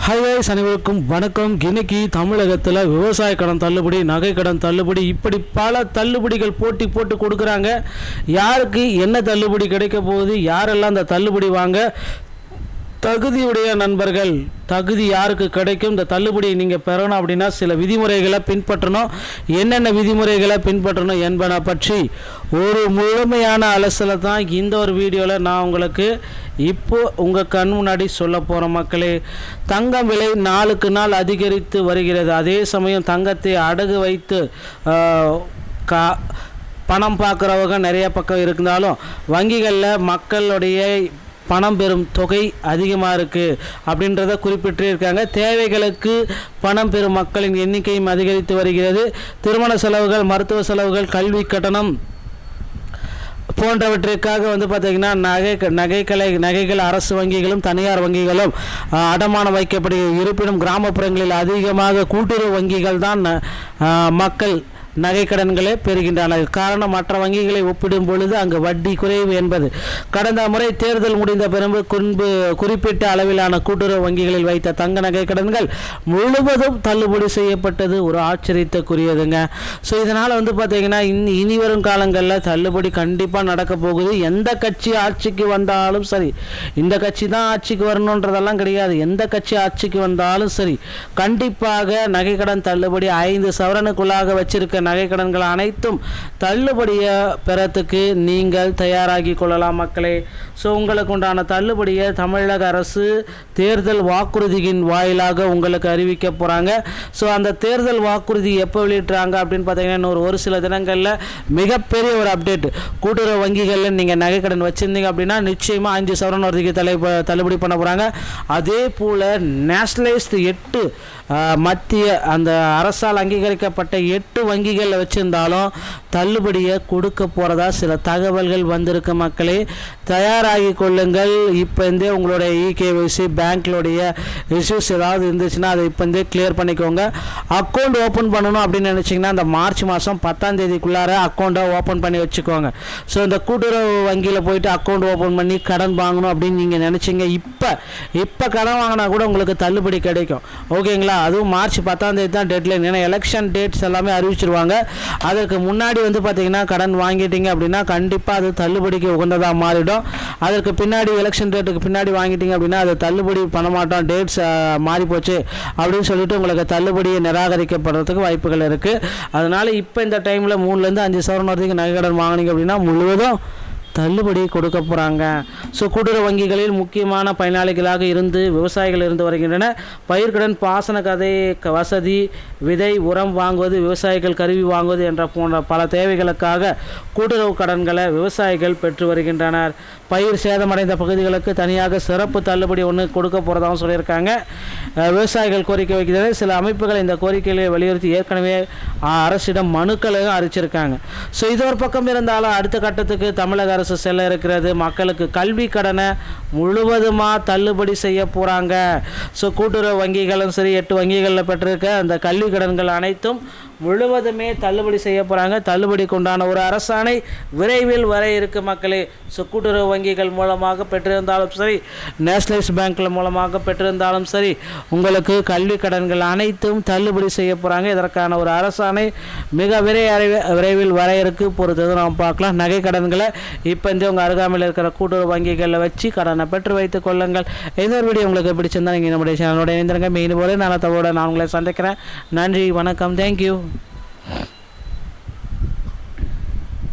Hi guys, அனைவருக்கும் வணக்கம். இன்னைக்கு தமிழகத்தில் விவசாய கடன் தள்ளுபடி, நகை கடன் தள்ளுபடி, இப்படி பல தள்ளுபடிகள் போட்டி போட்டு கொடுக்குறாங்க. யாருக்கு என்ன தள்ளுபடி கிடைக்க போகுது, யாரெல்லாம் அந்த தள்ளுபடி வாங்க தகுதியுடைய நண்பர்கள், தகுதி யாருக்கு கிடைக்கும், இந்த தள்ளுபடியை நீங்கள் பெறணும் அப்படின்னா சில விதிமுறைகளை பின்பற்றணும். என்னென்ன விதிமுறைகளை பின்பற்றணும் என்பதை பற்றி ஒரு முழுமையான அலசலை தான் இந்த ஒரு வீடியோவில் நான் உங்களுக்கு இப்போது உங்கள் கண் முன்னாடி சொல்ல போகிறோம். மக்களே, தங்கம் விலை நாளுக்கு நாள் அதிகரித்து வருகிறது. அதே சமயம் தங்கத்தை அடகு வைத்து பணம் பார்க்குறவங்க நிறைய பக்கம் இருந்தாலும் வங்கிகளில் மக்களுடைய பணம் பெறும் தொகை அதிகமாக இருக்குது அப்படின்றத குறிப்பிட்டிருக்காங்க. தேவைகளுக்கு பணம் பெறும் மக்களின் எண்ணிக்கையும் அதிகரித்து வருகிறது. திருமண செலவுகள், மருத்துவ செலவுகள், கல்வி கட்டணம் போன்றவற்றிற்காக பார்த்திங்கன்னா நகைகள் அரசு வங்கிகளும் தனியார் வங்கிகளும் அடமானம் வைக்கப்படுகிறது. இருப்பினும் கிராமப்புறங்களில் அதிகமாக கூட்டுறவு வங்கிகள் தான் மக்கள் நகை கடன்களை பெறுகின்றனர். காரணம், மற்ற வங்கிகளை ஒப்பிடும் பொழுது அங்கு வட்டி குறைவு என்பது. கடந்த முறை தேர்தல் முடிந்த பிறகு குறிப்பிட்ட அளவிலான கூட்டுறவு வங்கிகளில் வைத்த தங்க நகை கடன்கள் முழுவதும் தள்ளுபடி செய்யப்பட்டது ஒரு ஆச்சரியத்துக்குரியதுங்க. ஸோ இதனால் பார்த்திங்கன்னா இனி வரும் காலங்களில் தள்ளுபடி கண்டிப்பாக நடக்க போகுது. எந்த கட்சி ஆட்சிக்கு வந்தாலும் சரி, இந்த கட்சி தான் ஆட்சிக்கு வரணுன்றதெல்லாம் கிடையாது. எந்த கட்சி ஆட்சிக்கு வந்தாலும் சரி, கண்டிப்பாக நகை கடன் தள்ளுபடி 5 சவரனுக்குள்ளாக வச்சிருக்க நகை கடன்கள் அனைத்தும் தள்ளுபடியை பெறத்துக்கு நீங்கள் தயாராகி கொள்ளலாம் மக்களே. ஸோ உங்களுக்கு உண்டான தள்ளுபடியை தமிழக அரசு தேர்தல் வாக்குறுதியின் வாயிலாக உங்களுக்கு அறிவிக்க போகிறாங்க. ஸோ அந்த தேர்தல் வாக்குறுதி எப்போ வெளியிட்றாங்க அப்படின்னு பார்த்தீங்கன்னா ஒரு சில தினங்களில் மிகப்பெரிய ஒரு அப்டேட். கூட்டுறவு வங்கிகளில் நீங்கள் நகை கடன் வச்சுருந்தீங்க அப்படின்னா நிச்சயமாக 5 சவரன் வரைக்கும் தள்ளுபடி பண்ண போகிறாங்க. அதே போல் நேஷனலைஸ்டு 8 மத்திய அந்த அரசால் அங்கீகரிக்கப்பட்ட 8 வங்கிகளில் வச்சுருந்தாலும் தள்ளுபடியை கொடுக்க போகிறதா சில தகவல்கள் வந்திருக்கு. மக்களே, தயாராகி கொள்ளுங்கள். இப்போ இருந்தே உங்களுடைய இகேஒய்சி பேங்க்களுடைய இஷ்யூஸ் ஏதாவது இருந்துச்சுன்னா அதை இப்போ இருந்தே கிளியர் பண்ணிக்கோங்க. அக்கௌண்ட் ஓப்பன் பண்ணணும் அப்படின்னு நினச்சிங்கன்னா அந்த மார்ச் மாதம் 10ஆம் தேதிக்குள்ளார அக்கௌண்ட்டை ஓப்பன் பண்ணி வச்சுக்கோங்க. ஸோ இந்த கூட்டுறவு வங்கியில் போயிட்டு அக்கௌண்ட் ஓப்பன் பண்ணி கடன் வாங்கணும் அப்படின்னு நீங்கள் நினச்சிங்க, இப்போ கடன் வாங்கினா கூட உங்களுக்கு தள்ளுபடி கிடைக்கும். ஓகேங்களா? அதுவும் மார்ச் 10ஆம் தேதி தான் டெட்லைன். ஏன்னா எலெக்ஷன் டேட்ஸ் எல்லாமே அறிவிச்சிருவாங்க. அதற்கு முன்னாடி பார்த்தீங்கன்னா கடன் வாங்கிட்டீங்க அப்படின்னா கண்டிப்பாக அது தள்ளுபடிக்கு உகந்ததாக மாறிடும். அதற்கு பின்னாடி எலெக்ஷன் டேட்டுக்கு பின்னாடி வாங்கிட்டீங்க அப்படின்னா அது தள்ளுபடி பண்ண மாட்டோம், டேட்ஸ் மாறி போச்சு அப்படின்னு சொல்லிட்டு உங்களுக்கு தள்ளுபடியை நிராகரிக்கப்படுறதுக்கு வாய்ப்புகள் இருக்குது. அதனால் இப்போ இந்த டைமில் 3லேருந்து 5 சவரன் வரைக்கும் நகை கடன் வாங்கினீங்க அப்படின்னா முழுவதும் தள்ளுபடி கொடுக்க போகிறாங்க. ஸோ கூட்டுறவு வங்கிகளில் முக்கியமான பயனாளிகளாக இருந்து விவசாயிகள் இருந்து வருகின்றன. பயிர்க்கடன், பாசன வசதி, விதை, உரம் வாங்குவது, விவசாயிகள் கருவி வாங்குவது என்ற போன்ற பல தேவைகளுக்காக கூட்டுறவு கடன்களை விவசாயிகள் பெற்று வருகின்றனர். பயிர் சேதமடைந்த பகுதிகளுக்கு தனியாக சிறப்பு தள்ளுபடி ஒன்று கொடுக்க போகிறதாகவும் சொல்லியிருக்காங்க. விவசாயிகள் கோரிக்கை வைக்கிறது. சில அமைப்புகள் இந்த கோரிக்கைகளை வலியுறுத்தி ஏற்கனவே அரசிடம் மனுக்களையும் அறிவிச்சிருக்காங்க. ஸோ இது ஒரு பக்கம் இருந்தாலும் அடுத்த கட்டத்துக்கு தமிழக அரசு செல்ல இருக்கிறது. மக்களுக்கு கல்வி கடனை முழுவதுமாக தள்ளுபடி செய்ய போகிறாங்க. ஸோ கூட்டுறவு வங்கிகளும் சரி, 8 வங்கிகளில் பெற்றிருக்க அந்த கல்வி கடன்கள் அனைத்தும் முழுவதுமே தள்ளுபடி செய்ய போகிறாங்க. தள்ளுபடிக்கு உண்டான ஒரு அரசாணை விரைவில் வர இருக்கு மக்களே. ஸோ கூட்டுறவு வங்கிகள் மூலமாக பெற்றிருந்தாலும் சரி, நேஷனலைஸ் பேங்க்கில் மூலமாக பெற்றிருந்தாலும் சரி, உங்களுக்கு கல்வி கடன்கள் அனைத்தும் தள்ளுபடி செய்ய போகிறாங்க. இதற்கான ஒரு அரசாணை மிக விரைவில் வர இருக்கு. பொறுத்தது நாம் பார்க்கலாம். நகை கடன்களை இப்போ உங்கள் அருகாமையில் இருக்கிற கூட்டுறவு வங்கிகளில் வச்சு கடனை பெற்று வைத்துக் கொள்ளுங்கள். இந்த ஒரு வீடியோ உங்களுக்கு பிடிச்சிருந்தா நீங்கள் நம்முடைய சேனலோட இணைந்திருங்க. மீண்டும் போல நான் உங்களை சந்திக்கிறேன். நன்றி, வணக்கம், தேங்க்யூ.